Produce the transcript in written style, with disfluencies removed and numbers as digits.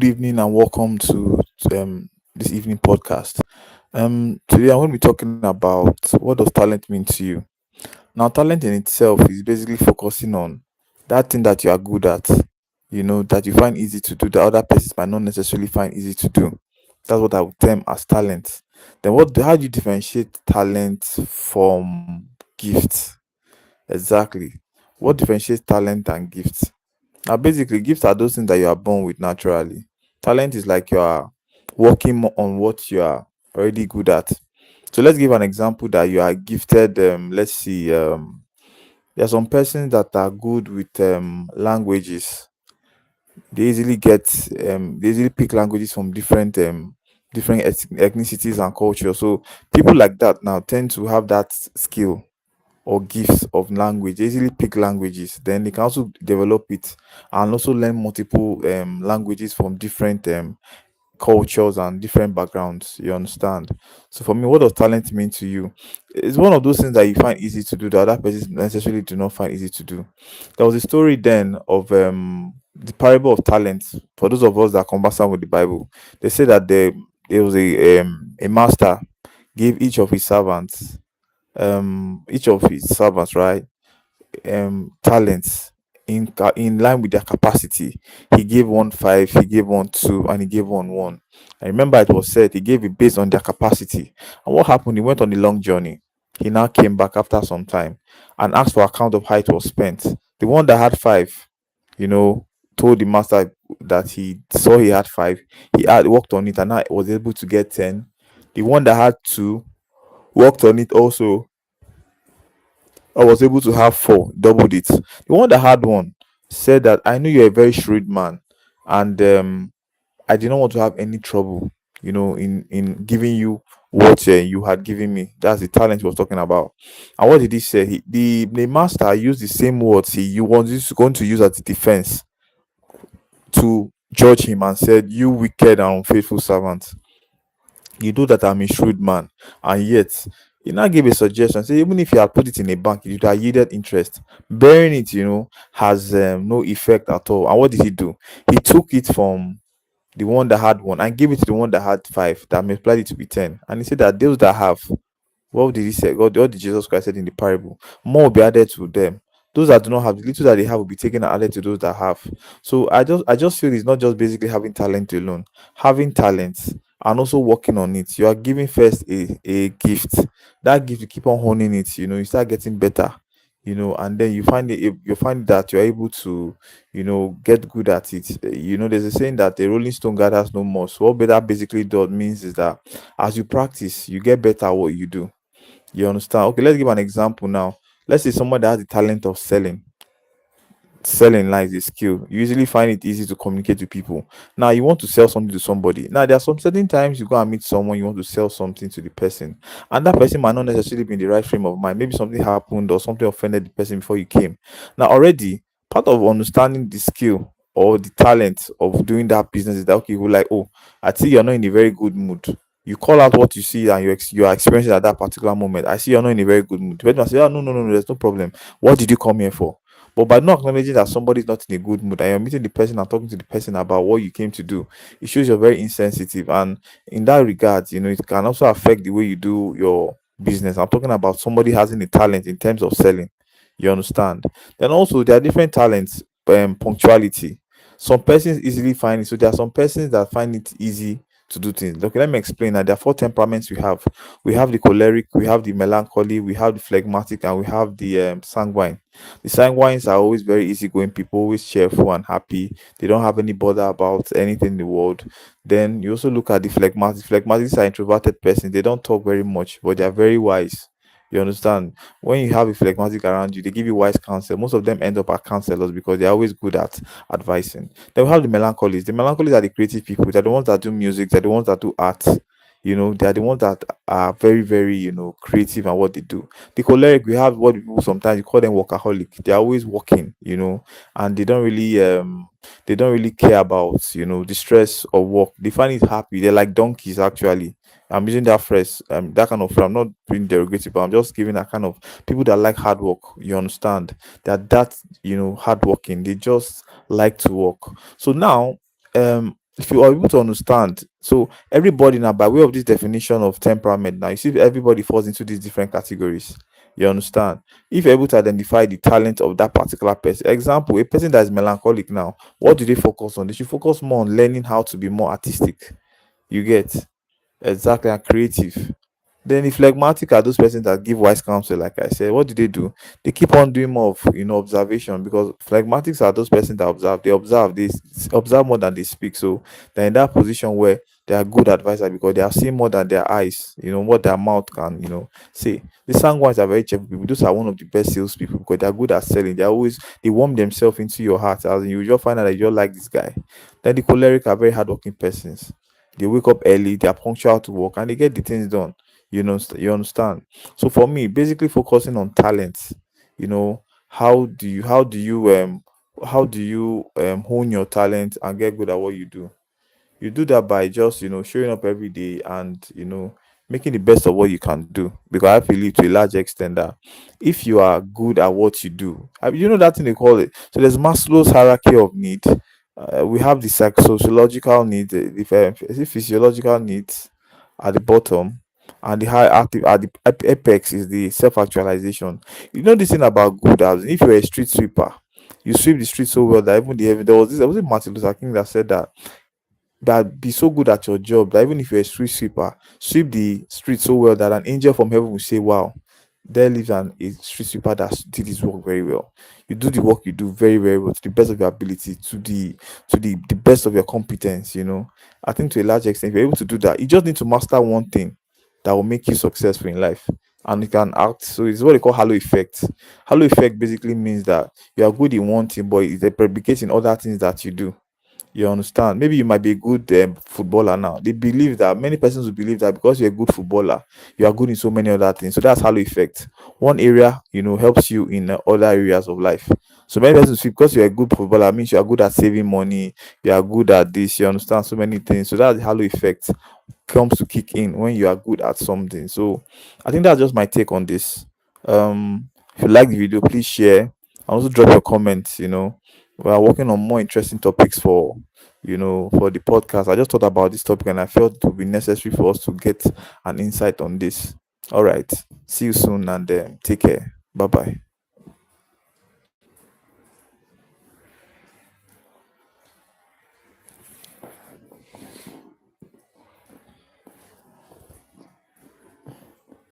Evening and welcome to this evening podcast. Today I'm going to be talking about what does talent mean to you. Now, talent in itself is basically focusing on that thing that you are good at, that you find easy to do that other persons might not necessarily find easy to do. That's what I would term as talent. Then, how do you differentiate talent from gift? Exactly. What differentiates talent and gift? Now, basically, gifts are those things that you are born with naturally. Talent is like you are working on what you are already good at. So let's give an example that you are gifted. Let's see. There are some persons that are good with languages. They easily pick languages from different ethnicities and cultures. So people like that now tend to have that skill or gifts of language. They easily pick languages. Then they can also develop it and also learn multiple languages from different cultures and different backgrounds. You understand? So for me, what does talent mean to you? It's one of those things that you find easy to do that other persons necessarily do not find easy to do. There was a story then of the parable of talents. For those of us that are conversant with the Bible, they say that there was a master gave each of his servants, right, talents in line with their capacity. He gave one five, he gave one two, and he gave one one. I remember it was said he gave it based on their capacity. And what happened? He went on a long journey. He now came back after some time and asked for account of how it was spent. The one that had five, you know, told the master that he saw he had five. He had worked on it and now was able to get 10. The one that had two worked on it also. I was able to have four, doubled it. The one that had one said that I knew you're a very shrewd man, and I did not want to have any trouble, in giving you what you had given me. That's the talent he was talking about. And what did he say? The master used the same words he was going to use as a defense to judge him and said, "You wicked and unfaithful servant. You know that I'm a shrewd man, and yet he now gave a suggestion. Say even if you had put it in a bank, it would have yielded interest. Bearing it, has no effect at all. And what did he do? He took it from the one that had one and gave it to the one that had five, that multiplied it to be 10. And he said that those that have, what did he say? What did Jesus Christ said in the parable? More will be added to them. Those that do not have, the little that they have will be taken and added to those that have. So I just feel it's not just basically having talent alone. Having talent and also working on it. You are giving first a gift. That gift, you keep on honing it, you start getting better. And then you find that you're able to, get good at it. There's a saying that a rolling stone gathers no more. So what that basically does means is that as you practice, you get better at what you do. You understand? Okay, let's give an example now. Let's say someone that has the talent of selling. Selling lies a skill. You usually find it easy to communicate with people. Now you want to sell something to somebody. Now there are some certain times you go and meet someone, you want to sell something to the person, and that person might not necessarily be in the right frame of mind. Maybe something happened or something offended the person before you came. Now already part of understanding the skill or the talent of doing that business is that, okay, you like, oh, I see you're not in a very good mood. You call out what you see and you are experiencing at that particular moment. I see you're not in a very good mood. The person might say, oh, no, no, no, no, there's no problem. What did you come here for? But by not acknowledging that somebody is not in a good mood and you're meeting the person and talking to the person about what you came to do, it shows you're very insensitive. And in that regard, it can also affect the way you do your business. I'm talking about somebody having a talent in terms of selling. You understand? Then also there are different talents, punctuality. Some persons easily find it. So there are some persons that find it easy to do things. Okay, let me explain that there are four temperaments we have. We have the choleric, we have the melancholy, we have the phlegmatic, and we have the sanguine. The sanguines are always very easygoing people, always cheerful and happy. They don't have any bother about anything in the world. Then you also look at the phlegmatics. Phlegmatics are introverted persons. They don't talk very much, but they are very wise. You understand? When you have a phlegmatic around you, they give you wise counsel. Most of them end up as counselors because they're always good at advising. Then we have the melancholies. The melancholies are the creative people. They're the ones that do music. They're the ones that do art. They are the ones that are very, very, creative and what they do. The choleric, we have what people sometimes you call them workaholic. They're always working, and they don't really care about, the stress of work. They find it happy. They're like donkeys, actually. I'm using that phrase, that kind of. I'm not being derogative, but I'm just giving that kind of people that like hard work. You understand that hardworking. They just like to work. So now, if you are able to understand, so everybody now, by way of this definition of temperament, now you see everybody falls into these different categories. You understand? If you're able to identify the talent of that particular person, example, a person that is melancholic now, what do they focus on? They should focus more on learning how to be more artistic. You get exactly, and creative. Then the phlegmatic are those persons that give wise counsel, like I said. What do? They keep on doing more of observation, because phlegmatics are those persons that observe. They observe, observe more than they speak. So they're in that position where they are good advisors because they are seeing more than their eyes, what their mouth can, say. The sanguines are very cheerful people. Those are one of the best salespeople because they're good at selling. They warm themselves into your heart. As in, you just find out that you just like this guy. Then the choleric are very hardworking persons. They wake up early, they are punctual to work, and they get the things done. You understand? So for me, basically focusing on talents, you know how do you hone your talent and get good at what you do? You do that by just showing up every day and making the best of what you can do, because I believe to a large extent that if you are good at what you do, that thing they call it, so there's Maslow's hierarchy of need. We have the sociological needs, the physiological needs at the bottom, and the high active at the apex is the self-actualization. This thing about good, as if you're a street sweeper, you sweep the street so well that even there was a Martin Luther King that said that be so good at your job that even if you're a street sweeper, sweep the street so well that an angel from heaven will say, "Wow, there lives a street sweeper that did his work very well." You do the work you do very, very well to the best of your ability, to the best of your competence. I think to a large extent, if you're able to do that, you just need to master one thing that will make you successful in life. And you can act. So it's what they call halo effect. Halo effect basically means that you are good in one thing, but it's replicates in other things that you do. You understand? Maybe you might be a good footballer now. They believe that many persons will believe that because you're a good footballer, you are good in so many other things. So that's halo effect. One area, helps you in other areas of life. So many persons feel because you're a good footballer means you are good at saving money, you are good at this, you understand so many things. So that's the halo effect comes to kick in when you are good at something. So I think that's just my take on this. If you like the video, please share and also drop your comments. We are working on more interesting topics for the podcast. I just thought about this topic and I felt it would be necessary for us to get an insight on this. All right. See you soon and take care. Bye bye.